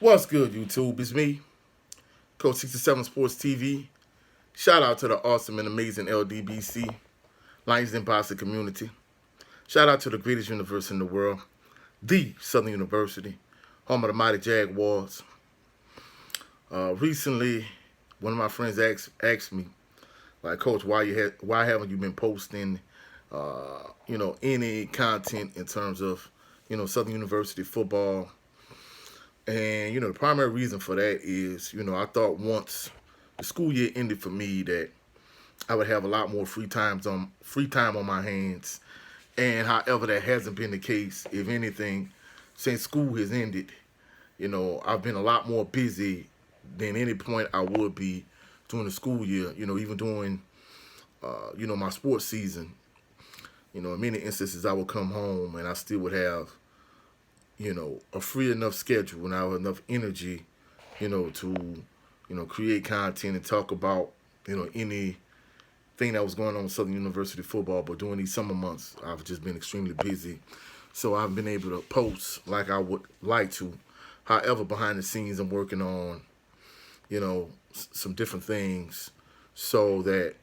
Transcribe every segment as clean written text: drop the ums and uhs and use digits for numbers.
What's good, YouTube? It's me, Coach 67 Sports TV. Shout out to the awesome and amazing LDBC, Lions Den Boxing community. Shout out to the greatest university in the world, the Southern University, home of the mighty Jaguars. Recently, one of my friends asked me, like, Coach, why haven't you been posting, any content in terms of, Southern University football? And the primary reason for that is, I thought once the school year ended for me that I would have a lot more free time on my hands. And however, that hasn't been the case. If anything, since school has ended, I've been a lot more busy than any point I would be during the school year. Even during my sports season. In many instances, I would come home and I still would have a free enough schedule and I have enough energy, to, create content and talk about, anything that was going on with Southern University football. But during these summer months, I've just been extremely busy. So I've been able to post like I would like to. However, behind the scenes, I'm working on, some different things so that,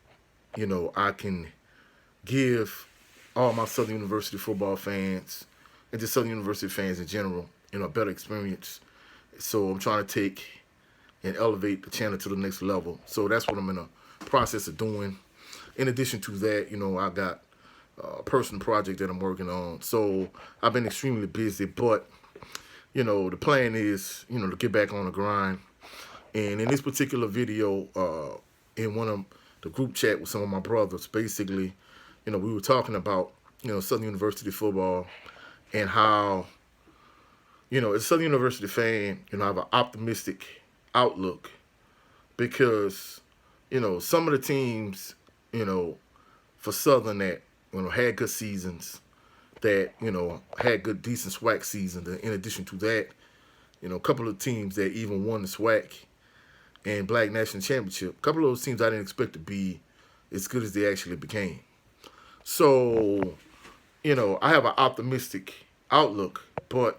I can give all my Southern University football fans and just Southern University fans in general, a better experience. So I'm trying to take and elevate the channel to the next level. So that's what I'm in the process of doing. In addition to that, I got a personal project that I'm working on. So I've been extremely busy, but the plan is, to get back on the grind. And in this particular video, in one of the group chat with some of my brothers, basically, we were talking about, Southern University football and how, as a Southern University fan, I have an optimistic outlook because, some of the teams, for Southern that, had good seasons, that, had good, decent SWAC seasons. In addition to that, a couple of teams that even won the SWAC and Black National Championship, a couple of those teams I didn't expect to be as good as they actually became. So, I have an optimistic outlook, but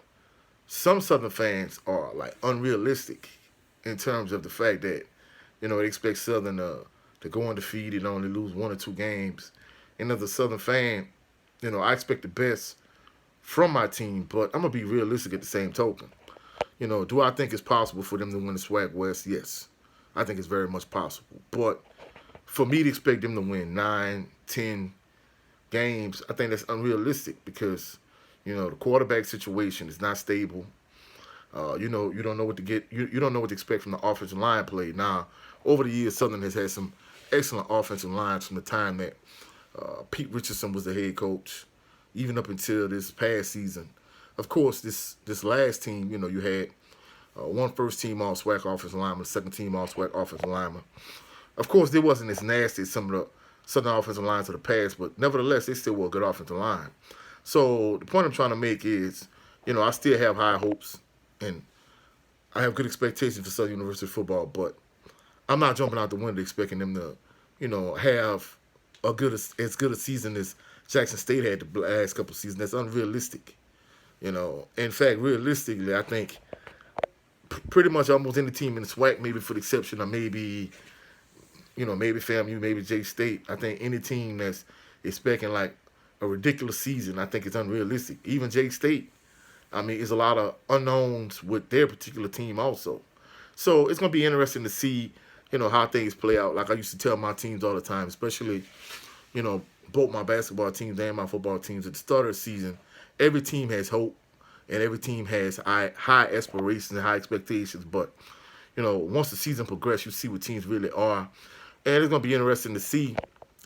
some Southern fans are like unrealistic in terms of the fact that, they expect Southern to go undefeated and only lose one or two games. And as a Southern fan, I expect the best from my team, but I'm gonna be realistic at the same token. Do I think it's possible for them to win the SWAC West? Yes. I think it's very much possible. But for me to expect them to win 9, 10 games, I think that's unrealistic because, the quarterback situation is not stable. You don't know what to get. You don't know what to expect from the offensive line play. Now, over the years, Southern has had some excellent offensive lines from the time that Pete Richardson was the head coach, even up until this past season. Of course, this last team, you had one first team all SWAC offensive lineman, second team all SWAC offensive lineman. Of course, they wasn't as nasty as some of the Southern offensive lines of the past, but nevertheless, they still were a good offensive line. So the point I'm trying to make is, I still have high hopes and I have good expectations for Southern University football, but I'm not jumping out the window expecting them to, have as good a season as Jackson State had the last couple of seasons. That's unrealistic. In fact, realistically, I think pretty much almost any team in the SWAC, maybe for the exception of maybe FAMU, maybe J State. I think any team that's expecting like a ridiculous season, I think it's unrealistic. Even J State, I mean, it's a lot of unknowns with their particular team also. So it's gonna be interesting to see, how things play out. Like I used to tell my teams all the time, especially, both my basketball teams and my football teams at the start of the season. Every team has hope, and every team has high aspirations and high expectations. But once the season progresses, you see what teams really are, and it's gonna be interesting to see.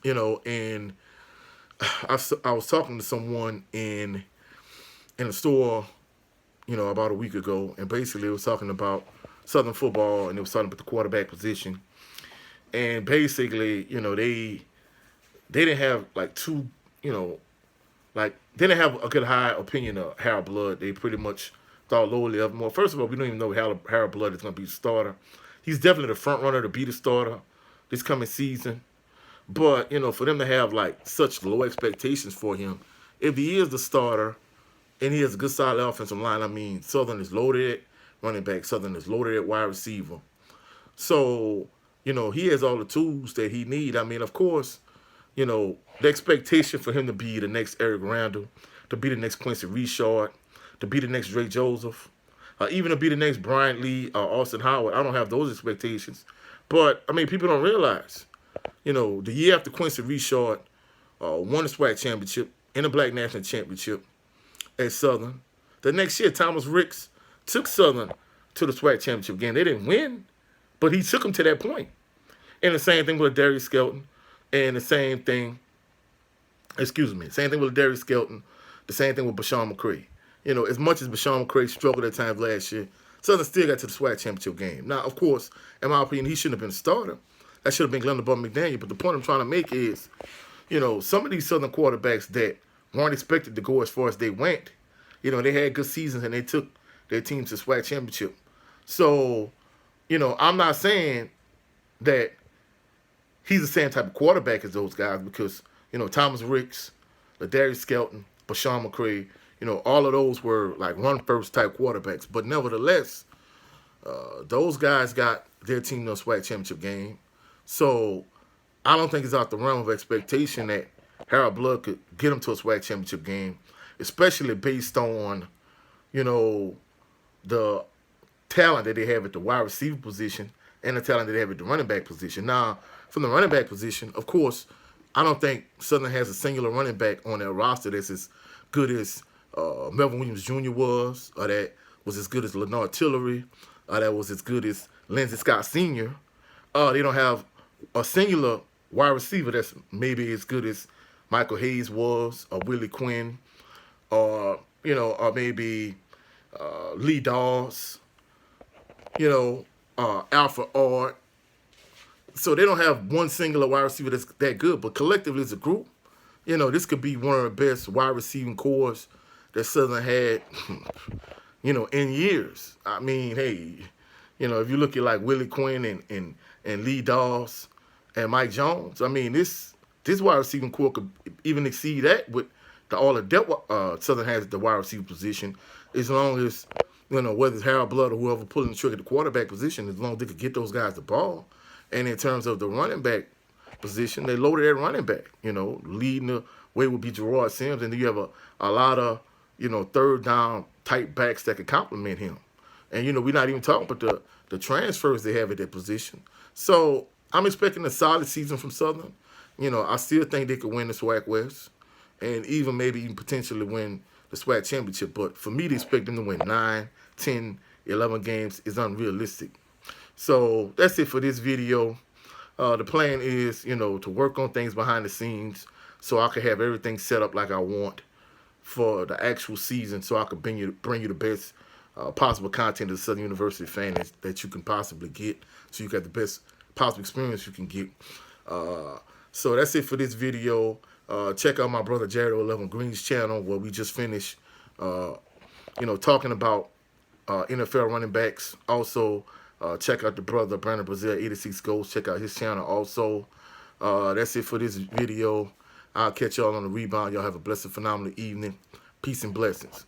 And I was talking to someone in a store, about a week ago, and basically it was talking about Southern football, and it was talking about the quarterback position, and basically, they didn't have like they didn't have a good high opinion of Harold Blood. They pretty much thought lowly of him. Well, first of all, we don't even know Harold Blood is going to be the starter. He's definitely the front runner to be the starter this coming season. But for them to have like such low expectations for him, if he is the starter and he has a good solid offensive line, I mean, Southern is loaded running back. Southern is loaded at wide receiver. So, he has all the tools that he need. I mean, of course, the expectation for him to be the next Eric Randall, to be the next Quincy Richard, to be the next Drake Joseph, even to be the next Brian Lee or Austin Howard. I don't have those expectations. But, I mean, people don't realize, the year after Quincy Richard won the SWAC championship and the Black National Championship at Southern, the next year, Thomas Ricks took Southern to the SWAC championship game. They didn't win, but he took them to that point. And the same thing with Darius Skelton. And the same thing with Darius Skelton. The same thing with Bashawn McCray. As much as Bashawn McCray struggled at times last year, Southern still got to the SWAC championship game. Now, of course, in my opinion, he shouldn't have been a starter. That should have been Glenn McDaniel. But the point I'm trying to make is, some of these Southern quarterbacks that weren't expected to go as far as they went, they had good seasons and they took their team to SWAC championship. So, I'm not saying that he's the same type of quarterback as those guys because, Thomas Ricks, Darius Skelton, Bashawn McCray, all of those were like run-first type quarterbacks. But nevertheless, those guys got their team to a SWAC championship game. So I don't think it's out the realm of expectation that Harold Blood could get them to a SWAC championship game, especially based on, the talent that they have at the wide receiver position and the talent that they have at the running back position. Now, from the running back position, of course, I don't think Southern has a singular running back on their roster that's as good as Melvin Williams Jr. was, or that was as good as Lenard Tillery, or that was as good as Lindsey Scott Sr. They don't have a singular wide receiver that's maybe as good as Michael Hayes was, or Willie Quinn, or maybe Lee Dawes, Alfred Ard. So they don't have one singular wide receiver that's that good, but collectively as a group, this could be one of the best wide receiving cores that Southern had, in years. I mean, hey, if you look at like Willie Quinn and Lee Dawes and Mike Jones, I mean, this wide receiving core could even exceed that with all the depth Southern has at the wide receiver position, as long as, whether it's Harold Blood or whoever pulling the trigger at the quarterback position, as long as they could get those guys the ball. And in terms of the running back position, they loaded at running back. Leading the way would be Gerard Sims, and then you have a lot of, third down type backs that could complement him. And, we're not even talking about the transfers they have at that position. So I'm expecting a solid season from Southern. I still think they could win the SWAC West and maybe even potentially win the SWAC championship. But for me to expect them to win 9, 10, 11 games is unrealistic. So that's it for this video. The plan is, to work on things behind the scenes so I can have everything set up like I want for the actual season, so I can bring you the best possible content as a Southern University fan that you can possibly get, so you got the best possible experience you can get. So that's it for this video. Check out my brother Jared 11 Green's channel, where we just finished, talking about NFL running backs. Also, check out the brother Brandon Brazil 86 Goals. Check out his channel also. That's it for this video. I'll catch y'all on the rebound. Y'all have a blessed, phenomenal evening. Peace and blessings.